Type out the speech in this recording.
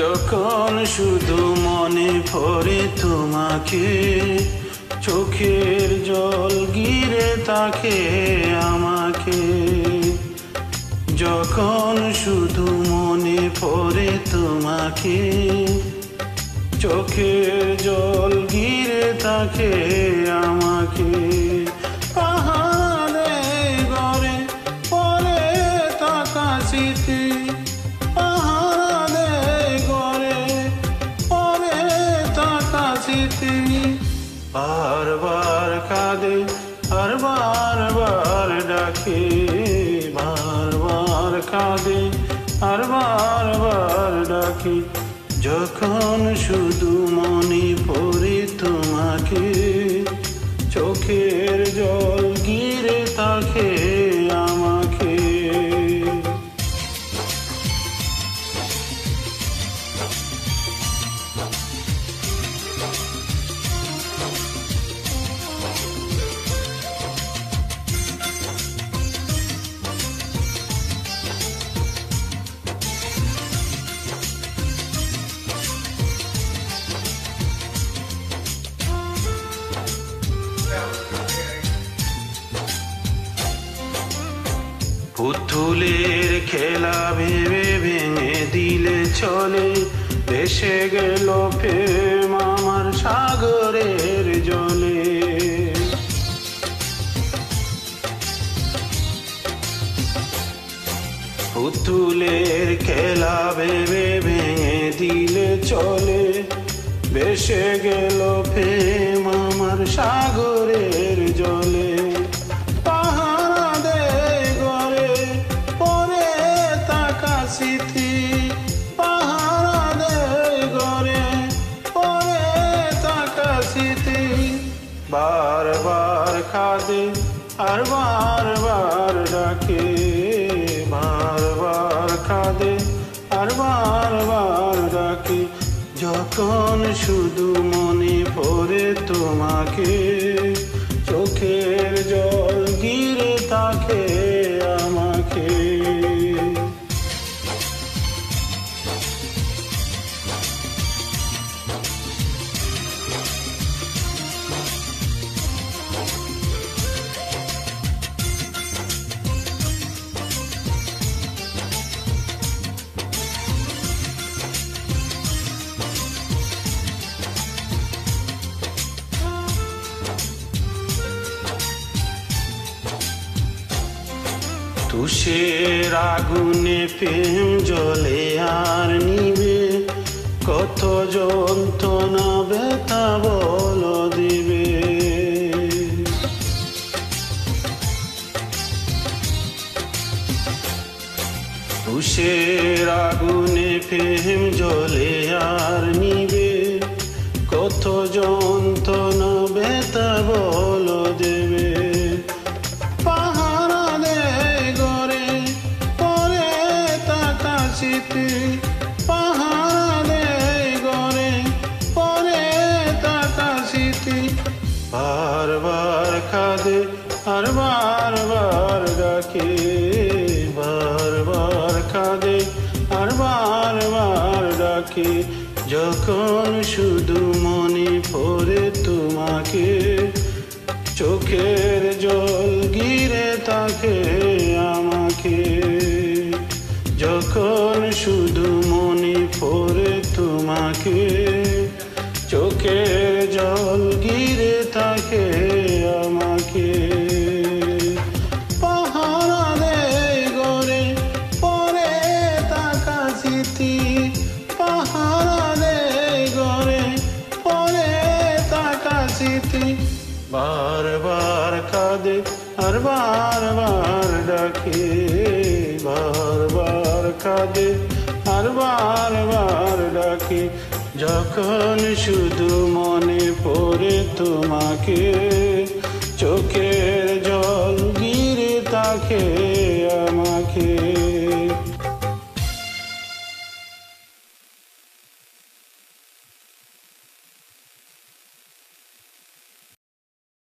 যখন শুধু মনে পড়ে তোমাকে, চোখের জল গিরে থাকে আমাকে। যখন শুধু মনে পড়ে তোমাকে, চোখের জল গিরে থাকে আমাকে। পাহাড়ে গড়ে পড়ে থাকা স্মৃতি, পাহাড়ে গড়ে পড়ে থাকা স্মৃতি বারবার কাঁদে আর বারবার ডাকে, বারবার কাঁদে আর বারবার ডাকে। যখন শুধু মনে পড়ে তোমাকে, চোখের জল গিরে থাকে আমাকে। পুতুলের খেলা ভেবে ভেঙে দিলে চলে, ভেসে গেল প্রেম আমার সাগরের জলে। পুতুলের খেলা ভেবে ভেঙে দিলে চলে, ভেসে গেল প্রেম আমার সাগরের জলে। স্মৃতি পাহাড়ে গড়ে পড়ে থাকা স্মৃতি বারবার কাঁদে আর বারবার ডাকে, বারবার কাঁদে আর বারবার ডাকে। যখন শুধু মনে পড়ে তোমাকে, চোখের জল গিরে থাকে আমাকে। তুষের আগুনে প্রেম জ্বলে আর নিবে, কত যন্ত্রণা ব্যথা বল দিবে। তুষের আগুনে প্রেম জ্বলে আর নিবে, কত যন্ত্রণা ব্যথা বল দেবে। পাহাড়ে গড়ে পড়ে থাকা স্মৃতি বারবার কাঁদে আর বারবার ডাকে, বারবার কাঁদে আর বারবার ডাকে। যখন শুধু মনে পড়ে তোমাকে, চোখের জল গিরে থাকে আমাকে। যখন শুধু মনে পড়ে তোমাকে, চোখের জল গিরে থাকে আমাকে। পাহাড়ে গড়ে পড়ে থাকা স্মৃতি, পাহাড়ে গড়ে পড়ে থাকা স্মৃতি বারবার কাঁদে আর বারবার ডাকে, বারবার কাঁদে আর বারবার ডাকে। যখন শুধু মনে পড়ে তোমাকে,